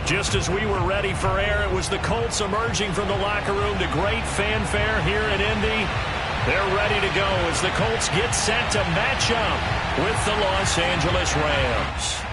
Just as we were ready for air, it was the Colts emerging from the locker room to great fanfare here in Indy. They're ready to go as the Colts get set to match up with the Los Angeles Rams.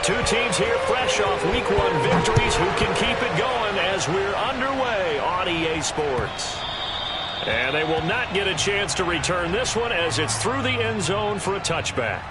Two teams here fresh off Week 1 victories who can keep it going as we're underway on EA Sports. And they will not get a chance to return this one as it's through the end zone for a touchback.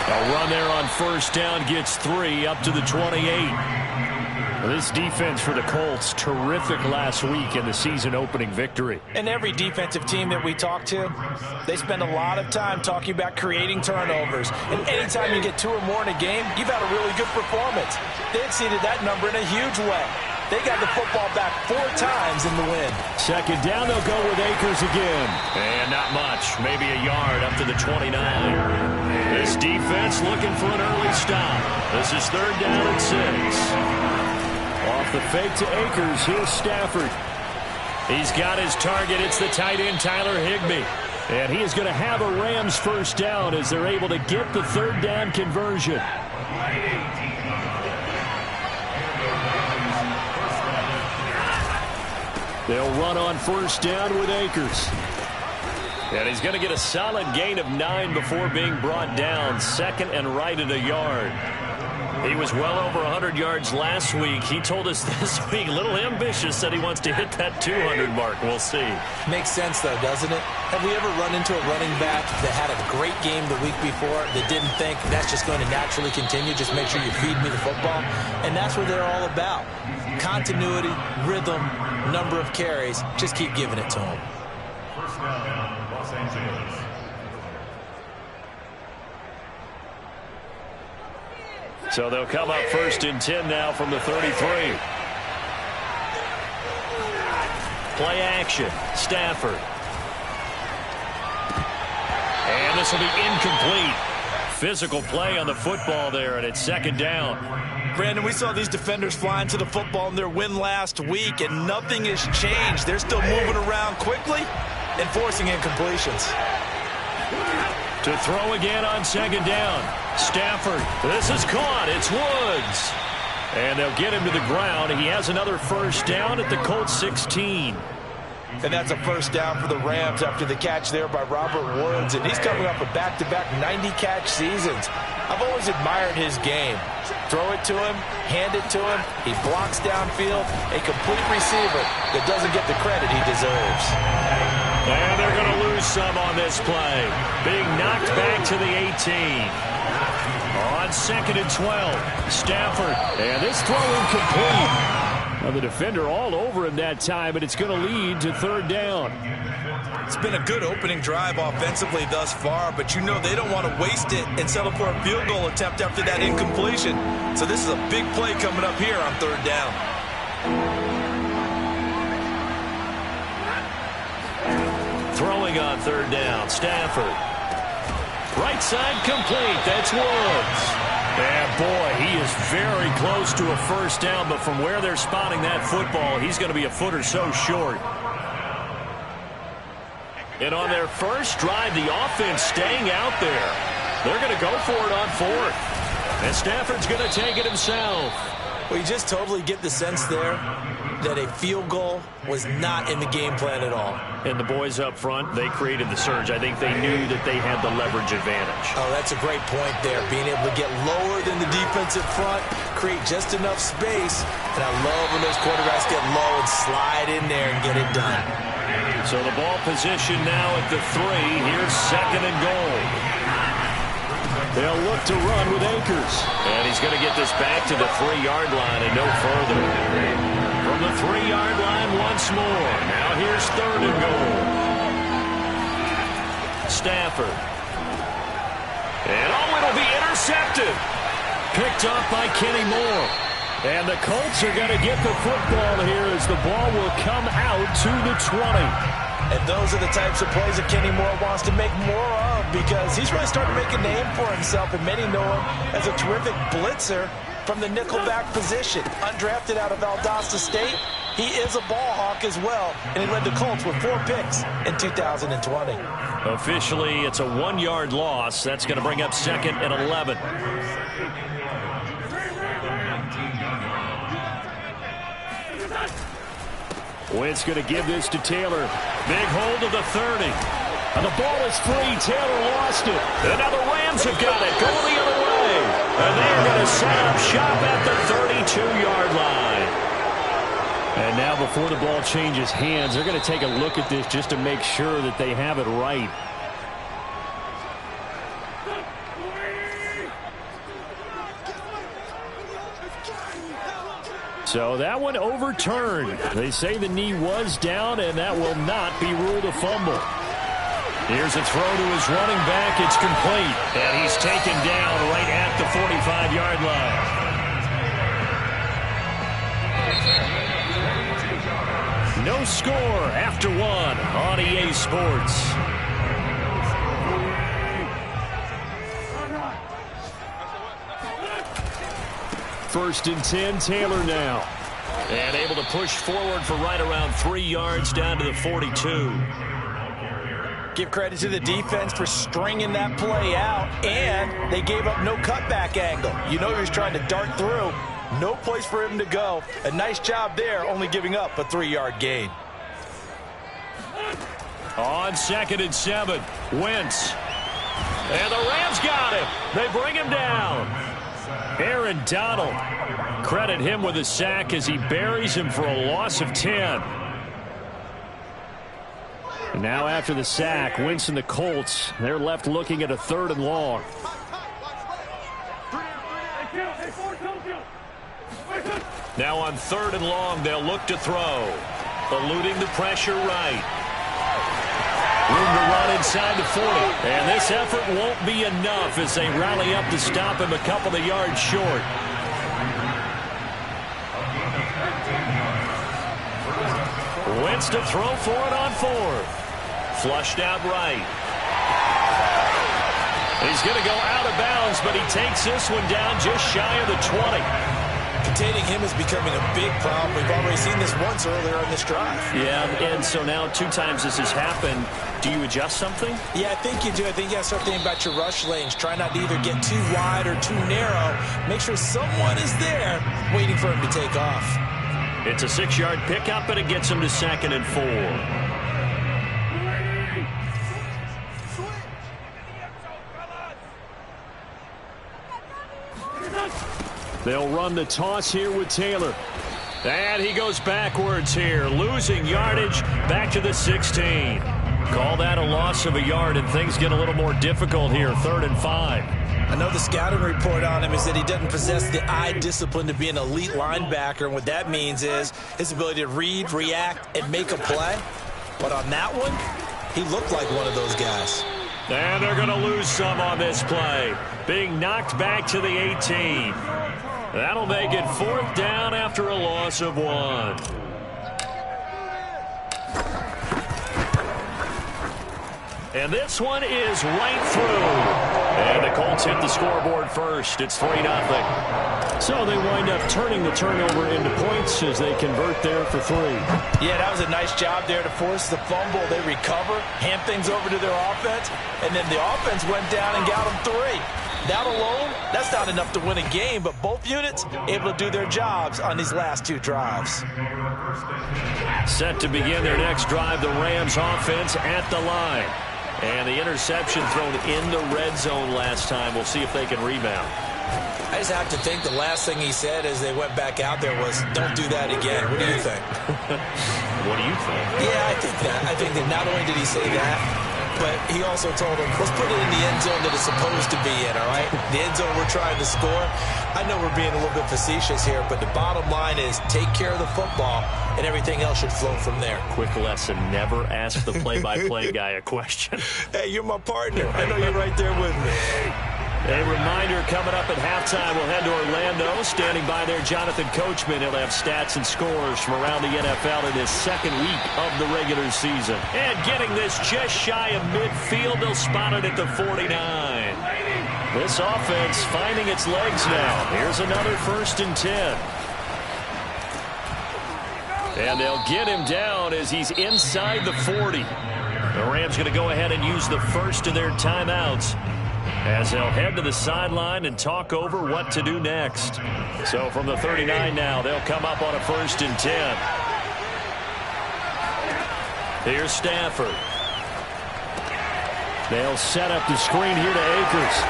A run there on first down gets 3 up to the 28. This defense for the Colts, terrific last week in the season-opening victory. And every defensive team that we talk to, they spend a lot of time talking about creating turnovers. And anytime you get 2 or more in a game, you've had a really good performance. They exceeded that number in a huge way. They got the football back 4 times in the win. Second down, they'll go with Akers again. And not much, maybe a yard up to the 29. This defense looking for an early stop. This is 3rd down and 6. Off the fake to Akers, here's Stafford. He's got his target. It's the tight end, Tyler Higbee. And he is going to have a Rams first down as they're able to get the 3rd down conversion. They'll run on first down with Akers. And he's going to get a solid gain of 9 before being brought down. 2nd and right at a yard. He was well over 100 yards last week. He told us this week, a little ambitious, said he wants to hit that 200 mark. We'll see. Makes sense, though, doesn't it? Have we ever run into a running back that had a great game the week before that didn't think that's just going to naturally continue? Just make sure you feed me the football. And that's what they're all about. Continuity, rhythm, number of carries. Just keep giving it to them. First down, Los Angeles. So they'll come up 1st and 10 now from the 33. Play action. Stafford. And this will be incomplete. Physical play on the football there, and it's 2nd down. Brandon, we saw these defenders flying to the football in their win last week, and nothing has changed. They're still moving around quickly and forcing incompletions. To throw again on 2nd down. Stafford. This is caught. It's Woods. And they'll get him to the ground. He has another first down at the Colts 16. And that's a first down for the Rams after the catch there by Robert Woods. And he's coming up a back-to-back 90-catch seasons. I've always admired his game. Throw it to him, hand it to him. He blocks downfield. A complete receiver that doesn't get the credit he deserves. And they're going to lose some on this play. Being knocked back to the 18. On 2nd and 12, Stafford. And this throw incomplete. Now the defender all over him that time, but it's going to lead to 3rd down. It's been a good opening drive offensively thus far, but you know they don't want to waste it and settle for a field goal attempt after that incompletion. So this is a big play coming up here on 3rd down. Throwing on 3rd down, Stafford. Right side complete. That's Woods. And boy, he is very close to a first down, but from where they're spotting that football, he's going to be a foot or so short. And on their first drive, the offense staying out there. They're going to go for it on 4th. And Stafford's going to take it himself. Well, you just totally get the sense there that a field goal was not in the game plan at all. And the boys up front, they created the surge. I think they knew that they had the leverage advantage. Oh, that's a great point there. Being able to get lower than the defensive front, create just enough space. And I love when those quarterbacks get low and slide in there and get it done. So the ball position now at the 3. Here's second and goal. They'll look to run with Akers. And he's going to get this back to the 3-yard line and no further. From the 3-yard line once more. Now here's third and goal. Stafford. And it'll be intercepted. Picked off by Kenny Moore. And the Colts are going to get the football here as the ball will come out to the 20. And those are the types of plays that Kenny Moore wants to make more of because he's really starting to make a name for himself, and many know him as a terrific blitzer from the nickelback position. Undrafted out of Valdosta State, he is a ball hawk as well, and he led the Colts with 4 picks in 2020. Officially, it's a 1-yard loss. That's going to bring up second and 11. Wentz going to give this to Taylor. Big hold of the 30. And the ball is free. Taylor lost it. And now the Rams have got it. Going the other way. And they're going to set up shop at the 32-yard line. And now before the ball changes hands, they're going to take a look at this just to make sure that they have it right. So that one overturned. They say the knee was down, and that will not be ruled a fumble. Here's a throw to his running back. It's complete. And he's taken down right at the 45-yard line. No score after 1 on EA Sports. First and 10, Taylor now. And able to push forward for right around 3 yards down to the 42. Give credit to the defense for stringing that play out, and they gave up no cutback angle. You know he was trying to dart through. No place for him to go. A nice job there, only giving up a 3-yard gain. On second and 7, Wentz. And the Rams got him. They bring him down. Aaron Donald. Credit him with a sack as he buries him for a loss of 10. And now after the sack, Wentz and the Colts, they're left looking at a 3rd and long. Now on 3rd and long, they'll look to throw. Eluding the pressure right. Room to run inside the 40. And this effort won't be enough as they rally up to stop him a couple of yards short. Wentz to throw for it on 4th. Flushed out right. He's going to go out of bounds, but he takes this one down just shy of the 20. Containing him is becoming a big problem. We've already seen this once earlier in this drive. Yeah, and so now 2 times this has happened. Do you adjust something? Yeah, I think you do. I think you got to start thinking about your rush lanes. Try not to either get too wide or too narrow. Make sure someone is there waiting for him to take off. It's a 6-yard pickup, and it gets him to second and 4. They'll run the toss here with Taylor. And he goes backwards here, losing yardage back to the 16. Call that a loss of a yard, and things get a little more difficult here, 3rd and 5. I know the scouting report on him is that he doesn't possess the eye discipline to be an elite linebacker, and what that means is his ability to read, react, and make a play. But on that one, he looked like one of those guys. And they're going to lose some on this play. Being knocked back to the 18. That'll make it 4th down after a loss of 1. And this one is right through. And the Colts hit the scoreboard first. It's 3-0. So they wind up turning the turnover into points as they convert there for 3. Yeah, that was a nice job there to force the fumble. They recover, hand things over to their offense, and then the offense went down and got them 3. That alone, that's not enough to win a game, but both units able to do their jobs on these last 2 drives. Set to begin their next drive, the Rams offense at the line. And the interception thrown in the red zone last time. We'll see if they can rebound. I just have to think the last thing he said as they went back out there was, don't do that again. What do you think? What do you think? Yeah, I think that not only did he say that, but he also told him, let's put it in the end zone that it's supposed to be in, all right? The end zone we're trying to score. I know we're being a little bit facetious here, but the bottom line is take care of the football, and everything else should flow from there. Quick lesson, never ask the play-by-play guy a question. Hey, you're my partner. I know you're right there with me. A reminder coming up at halftime, we'll head to Orlando. Standing by there, Jonathan Coachman. He'll have stats and scores from around the NFL in his second week of the regular season. And getting this just shy of midfield, they'll spot it at the 49. This offense finding its legs now. Here's another 1st and 10. And they'll get him down as he's inside the 40. The Rams going to go ahead and use the first of their timeouts, as they'll head to the sideline and talk over what to do next. So from the 39 now, they'll come up on a 1st and 10. Here's Stafford. They'll set up the screen here to Akers.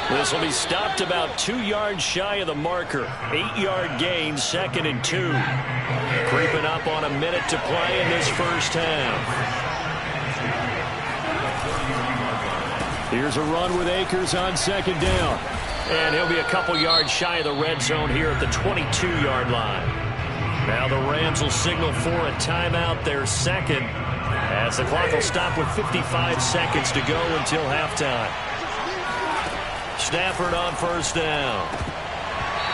This will be stopped about 2 yards shy of the marker. 8-yard gain, 2nd and 2. Creeping up on a minute to play in this first half. Here's a run with Akers on 2nd down. And he'll be a couple yards shy of the red zone here at the 22-yard line. Now the Rams will signal for a timeout, their second, as the clock will stop with 55 seconds to go until halftime. Stafford on 1st down.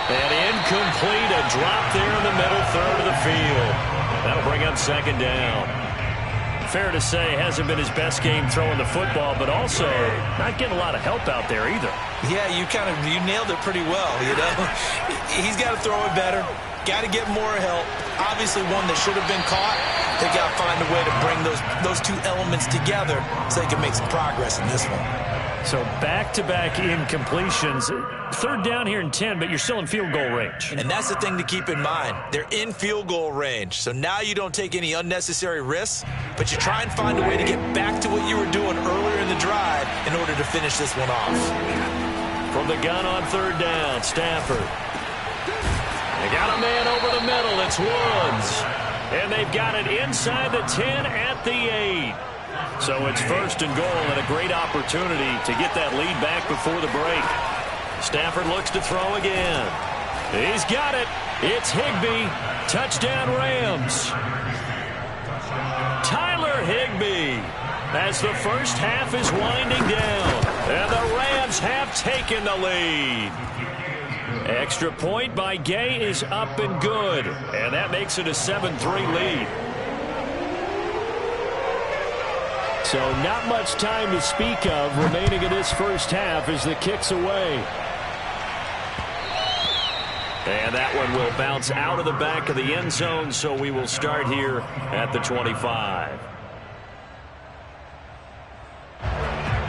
And incomplete, a drop there in the middle third of the field. That'll bring up 2nd down. Fair to say, hasn't been his best game throwing the football, but also not getting a lot of help out there either. Yeah, you nailed it pretty well, you know. He's got to throw it better, got to get more help. Obviously one that should have been caught. They got to find a way to bring those two elements together so they can make some progress in this one. So back-to-back incompletions. 3rd down here and 10, but you're still in field goal range. And that's the thing to keep in mind. They're in field goal range. So now you don't take any unnecessary risks, but you try and find a way to get back to what you were doing earlier in the drive in order to finish this one off. From the gun on 3rd down, Stafford. They got a man over the middle. It's Woods. And they've got it inside the 10 at the 8. So it's 1st and goal and a great opportunity to get that lead back before the break. Stafford looks to throw again. He's got it. It's Higbee. Touchdown Rams. Tyler Higbee, as the first half is winding down. And the Rams have taken the lead. Extra point by Gay is up and good. And that makes it a 7-3 lead. So not much time to speak of remaining in this first half as the kick's away. And that one will bounce out of the back of the end zone, so we will start here at the 25.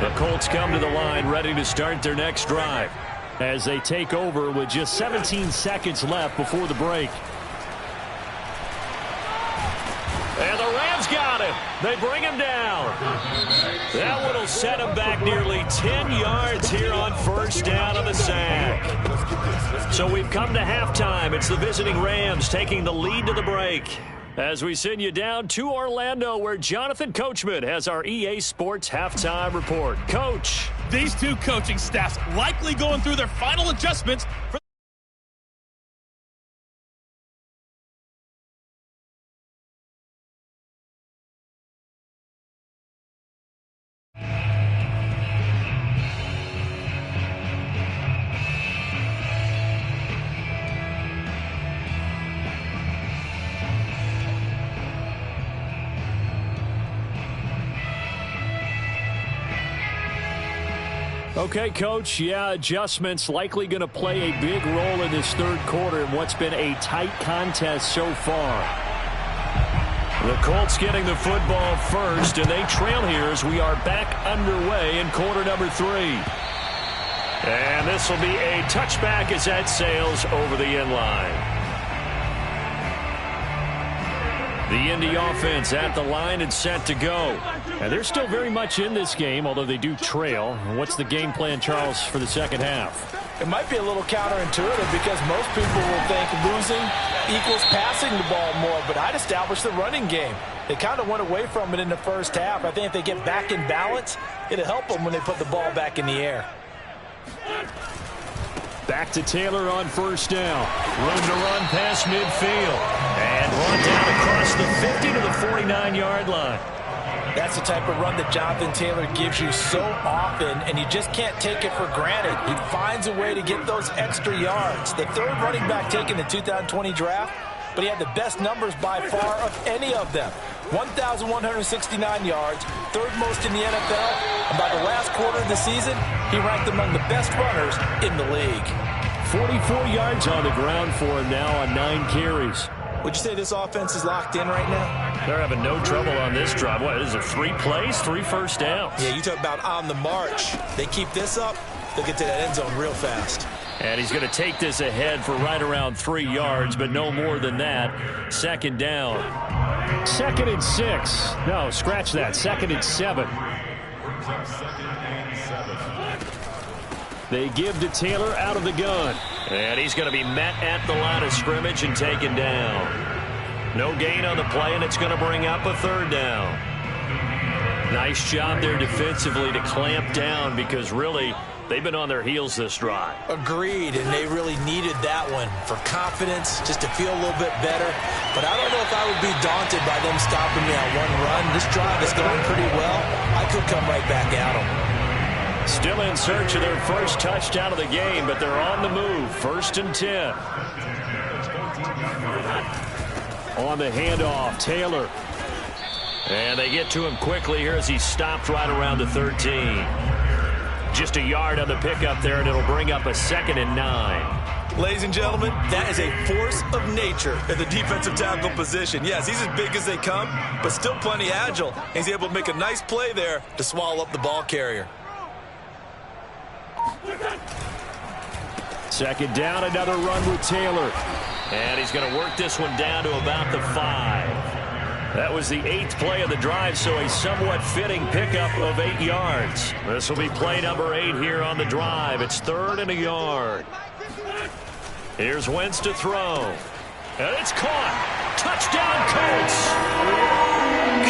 The Colts come to the line ready to start their next drive as they take over with just 17 seconds left before the break. And the Rams got him. They bring him down. That one will set him back nearly 10 yards here on 1st down on the sack. So we've come to halftime. It's the visiting Rams taking the lead to the break, as we send you down to Orlando, where Jonathan Coachman has our EA Sports halftime report. Coach. These two coaching staffs likely going through their final adjustments for Okay, Coach, yeah, adjustments likely going to play a big role in this 3rd quarter in what's been a tight contest so far. The Colts getting the football first, and they trail here as we are back underway in quarter number 3. And this will be a touchback as that sails over the end line. The Indy offense at the line and set to go. And they're still very much in this game, although they do trail. What's the game plan, Charles, for the second half? It might be a little counterintuitive because most people will think losing equals passing the ball more, but I'd establish the running game. They kind of went away from it in the first half. I think if they get back in balance, it'll help them when they put the ball back in the air. Back to Taylor on first down. Room to run past midfield. And brought down across the 50 to the 49-yard line. That's the type of run that Jonathan Taylor gives you so often, and you just can't take it for granted. He finds a way to get those extra yards. The third running back taken in the 2020 draft, but he had the best numbers by far of any of them. 1,169 yards, third most in the NFL, and by the last quarter of the season, he ranked among the best runners in the league. 44 yards on the ground for him now on 9 carries. Would you say this offense is locked in right now? They're having no trouble on this drive. What is it, 3 plays, 3 first downs? Yeah, you talk about on the march. They keep this up, they'll get to that end zone real fast. And he's going to take this ahead for right around 3 yards, but no more than that. Second down. 2nd and 6. No, scratch that. 2nd and 7. They give to Taylor out of the gun. And he's going to be met at the line of scrimmage and taken down. No gain on the play, and it's going to bring up a 3rd down. Nice job there defensively to clamp down because really they've been on their heels this drive. Agreed, and they really needed that one for confidence, just to feel a little bit better. But I don't know if I would be daunted by them stopping me on one run. This drive is going pretty well. I could come right back at them. Still in search of their first touchdown of the game, but they're on the move. 1st and 10. On the handoff, Taylor. And they get to him quickly here as he stopped right around the 13. Just a yard on the pickup there, and it'll bring up a 2nd and 9. Ladies and gentlemen, that is a force of nature at the defensive tackle position. Yes, he's as big as they come, but still plenty agile. He's able to make a nice play there to swallow up the ball carrier. 2nd down, another run with Taylor. And he's going to work this one down to about the 5. That was the 8th play of the drive, so a somewhat fitting pickup of 8 yards. This will be play number 8 here on the drive. It's 3rd and a yard. Here's Wentz to throw. And it's caught. Touchdown, Colts.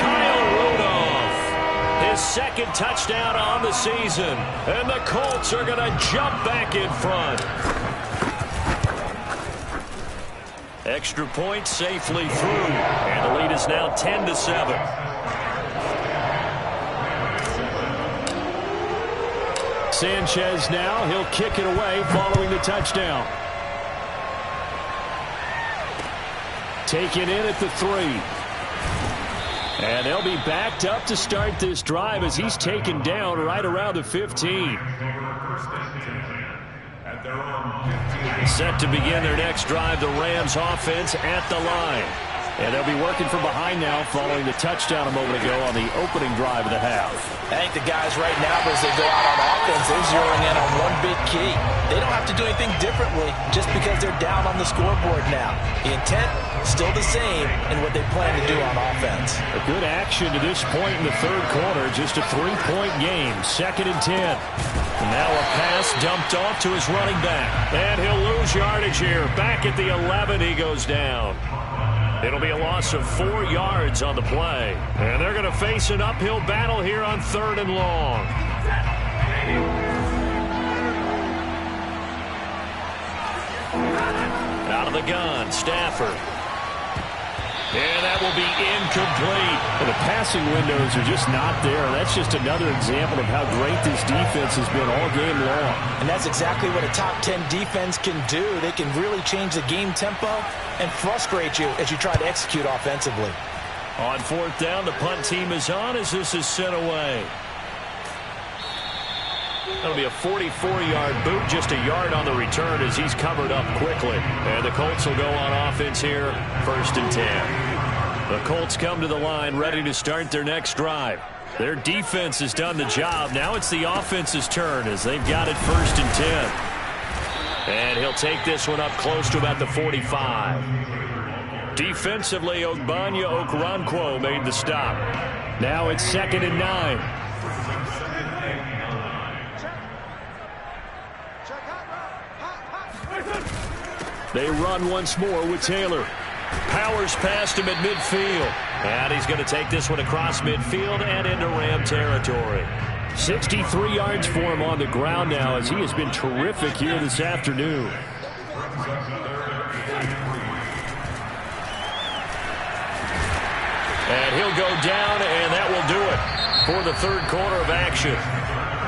Kyle Rudolph. His 2nd touchdown on the season. And the Colts are going to jump back in front. Extra point safely through. And the lead is now 10-7. Sanchez now. He'll kick it away following the touchdown. Taken in at the 3. And they'll be backed up to start this drive as he's taken down right around the 15. Set to begin their next drive, the Rams offense at the line. And they'll be working from behind now following the touchdown a moment ago on the opening drive of the half. I think the guys right now, as they go out on offense, they're zeroing in on one big key. They don't have to do anything differently just because they're down on the scoreboard now. The intent, still the same in what they plan to do on offense. A good action to this point in the 3rd quarter. Just a 3-point game. 2nd and 10. And now a pass dumped off to his running back. And he'll lose yardage here. Back at the 11, he goes down. It'll be a loss of 4 yards on the play. And they're going to face an uphill battle here on 3rd and long. Out of the gun, Stafford. And that will be incomplete. And the passing windows are just not there. That's just another example of how great this defense has been all game long. And that's exactly what a top 10 defense can do. They can really change the game tempo and frustrate you as you try to execute offensively. On 4th down, the punt team is on as this is sent away. That'll be a 44-yard boot, just a yard on the return as he's covered up quickly. And the Colts will go on offense here, 1st and 10. The Colts come to the line ready to start their next drive. Their defense has done the job. Now it's the offense's turn as they've got it 1st and 10. And he'll take this one up close to about the 45. Defensively, Ogbanya Okoronkwo made the stop. Now it's 2nd and 9. They run once more with Taylor. Powers past him at midfield. And he's going to take this one across midfield and into Ram territory. 63 yards for him on the ground now, as he has been terrific here this afternoon. And he'll go down, and that will do it for the third quarter of action.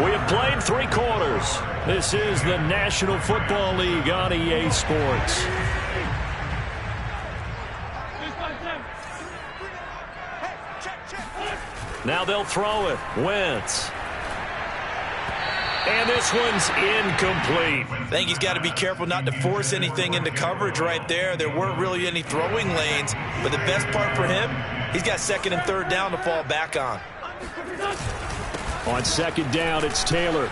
We have played 3 quarters. This is the National Football League on EA Sports. Now they'll throw it. Wentz. And this one's incomplete. I think he's got to be careful not to force anything into coverage right there. There weren't really any throwing lanes. But the best part for him, he's got second and third down to fall back on. On second down, it's Taylor.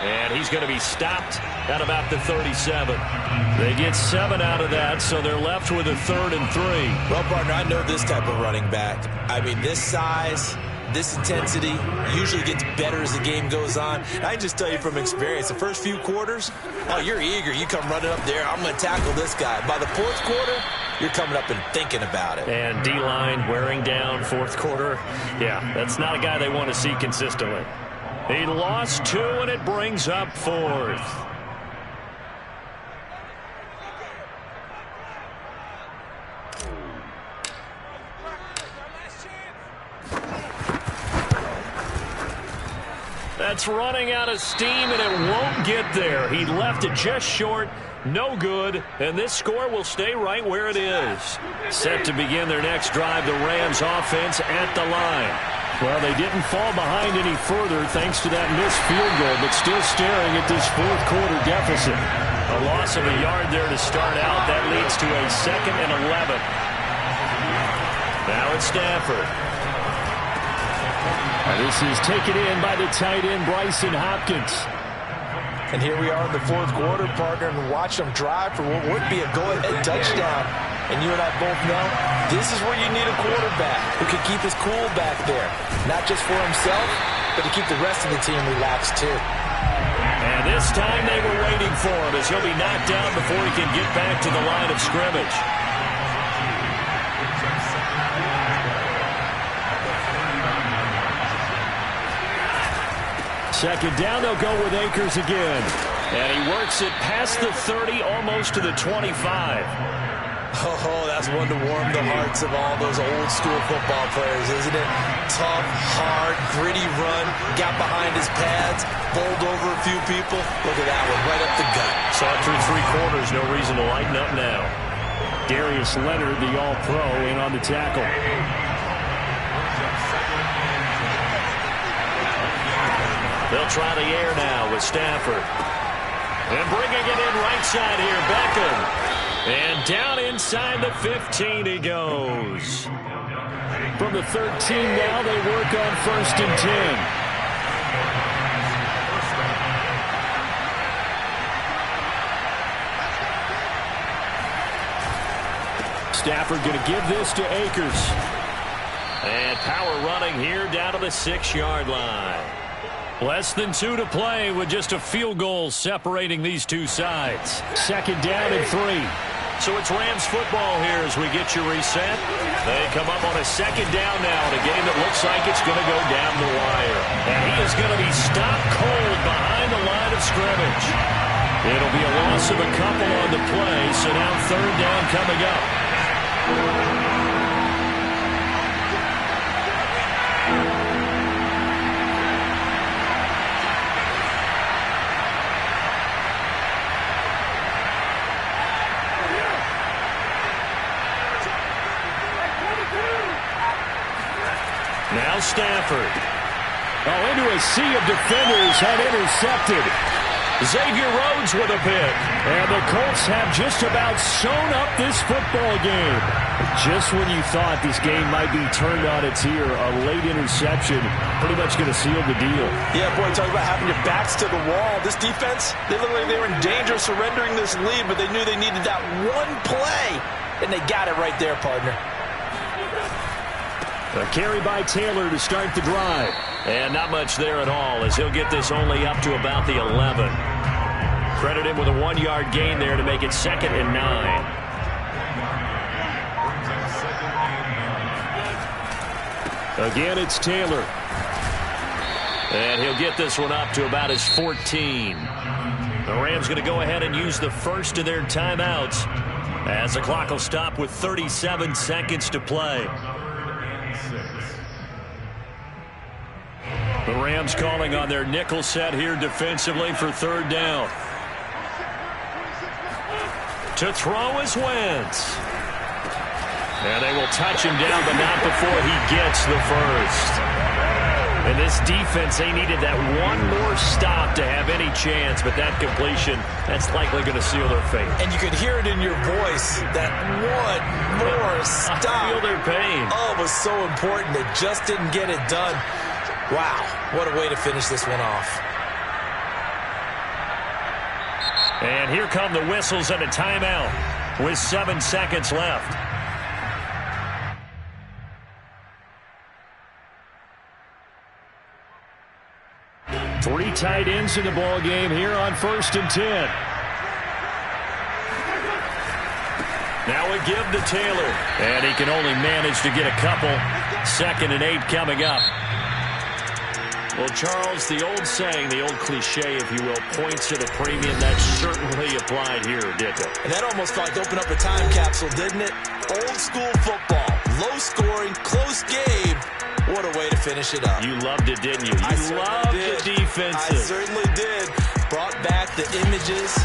And he's going to be stopped at about the 37. They get 7 out of that, so they're left with a 3rd and 3. Well, partner, I know this type of running back. I mean, this size, this intensity usually gets better as the game goes on. And I can just tell you from experience, the first few quarters, oh, you're eager. You come running up there, I'm going to tackle this guy. By the fourth quarter, you're coming up and thinking about it. And D-line wearing down fourth quarter. Yeah, that's not a guy they want to see consistently. He lost 2, and it brings up 4th. That's running out of steam, and it won't get there. He left it just short. No good, and this score will stay right where it is. Set to begin their next drive, the Rams offense at the line. Well, they didn't fall behind any further thanks to that missed field goal, but still staring at this fourth quarter deficit. A loss of a yard there to start out. That leads to a 2nd and 11. Now it's Stafford. This is taken in by the tight end, Bryson Hopkins. And here we are in the fourth quarter, partner, and watch them drive for what would be a go-ahead touchdown. And you and I both know this is where you need a quarterback who can keep his cool back there. Not just for himself, but to keep the rest of the team relaxed too. And this time they were waiting for him as he'll be knocked down before he can get back to the line of scrimmage. Second down, they'll go with Akers again. And he works it past the 30, almost to the 25. Oh, that's one to warm the hearts of all those old school football players, isn't it? Tough, hard, gritty run, got behind his pads, bowled over a few people. Look at that one, right up the gut. Saw it through 3 quarters, no reason to lighten up now. Darius Leonard, the all-pro, in on the tackle. They'll try the air now with Stafford. And bringing it in right side here, Beckham. And down inside the 15 he goes. From the 13 now, they work on 1st and 10. Stafford going to give this to Akers. And power running here down to the 6-yard line. Less than 2 to play with just a field goal separating these two sides. 2nd down and 3. So it's Rams football here as we get you reset. They come up on a 2nd down now in a game that looks like it's going to go down the wire. And he is going to be stopped cold behind the line of scrimmage. It'll be a loss of a couple on the play, so now 3rd down coming up. Now Stafford. Oh, into a sea of defenders, had intercepted. Xavier Rhodes with a pick. And the Colts have just about sewn up this football game. Just when you thought this game might be turned on its ear, a late interception pretty much going to seal the deal. Yeah, boy, talk about having your backs to the wall. This defense, they look like they were in danger of surrendering this lead, but they knew they needed that one play, and they got it right there, partner. A carry by Taylor to start the drive. And not much there at all as he'll get this only up to about the 11. Credit him with a 1-yard gain there to make it 2nd and 9. Again, it's Taylor. And he'll get this one up to about his 14. The Rams going to go ahead and use the first of their timeouts as the clock will stop with 37 seconds to play. The Rams calling on their nickel set here defensively for 3rd down. To throw is Wentz. And they will touch him down, but not before he gets the first. And this defense, they needed that one more stop to have any chance, but that completion, that's likely going to seal their fate. And you could hear it in your voice, that one more stop. I feel their pain. Oh, it was so important. They just didn't get it done. Wow, what a way to finish this one off. And here come the whistles and a timeout with 7 seconds left. Three tight ends in the ball game here on 1st and 10. Now we give to Taylor, and he can only manage to get a couple. 2nd and 8 coming up. Well, Charles, the old saying, the old cliche, if you will, points at a premium, that certainly applied here, didn't it? And that almost felt like opened up a time capsule, didn't it? Old school football, low scoring, close game. What a way to finish it up. You loved it, didn't you? You loved the defensive. I certainly did. Brought back the images.